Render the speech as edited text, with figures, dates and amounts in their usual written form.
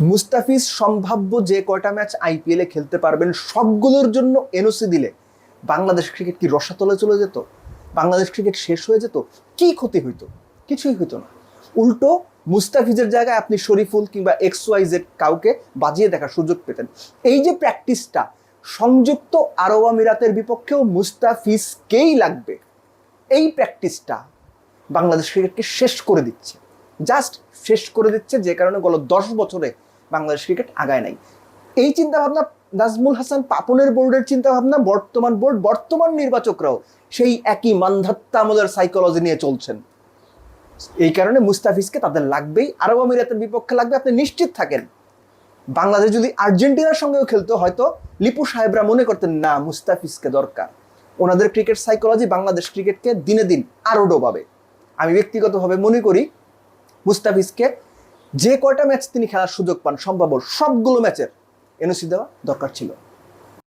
মুস্তাফিজ সম্ভাব্য যে কয়টা ম্যাচ আইপিএলে খেলতে পারবেন সবগুলোর জন্য এনওসি দিলে বাংলাদেশ ক্রিকেট কি রসাতলে চলে যেত? বাংলাদেশ ক্রিকেট শেষ হয়ে যেত? কি ক্ষতি হইতো? কিছুই হইতো না। উল্টো মুস্তাফিজের জায়গায় আপনি শরীফুল কিংবা XYZ কাউকে বাজিয়ে দেখার সুযোগ পেতেন। এই যে প্র্যাকটিসটা সংযুক্ত আরব আমিরাতের বিপক্ষেও মুস্তাফিজকেই লাগবে, এই প্র্যাকটিসটা বাংলাদেশ ক্রিকেটকে শেষ করে দিচ্ছে, জাস্ট শেষ করে দিচ্ছে। যে কারণে গত 10 বছরে বাংলাদেশ ক্রিকেট আগায় নাই। এই চিন্তাভাবনা নাজমুল হাসান পাপনের বোর্ডের চিন্তাভাবনা, বর্তমান বোর্ড, বর্তমান নির্বাচকরাও সেই একই মানধাত্তা আমলের সাইকোলজি নিয়ে চলছেন। এই কারণে মুস্তাফিজকে তাদের লাগবেই, আরব আমিরাতের বিপক্ষে লাগবে। আপনি নিশ্চিত থাকেন বাংলাদেশ যদি আর্জেন্টিনার সঙ্গেও খেলতো, হয়তো লিপু সাহেবরা মনে করতেন না মুস্তাফিজকে দরকার। ওনাদের ক্রিকেট সাইকোলজি বাংলাদেশ ক্রিকেটকে দিনে দিন আরও ডোবাবে। আমি ব্যক্তিগতভাবে মনে করি মুস্তাফিজকে যে কয়টা ম্যাচ তিনি খেলার সুযোগ পান সম্ভাব্য সবগুলো ম্যাচের এনওসি দেওয়া দরকার ছিল।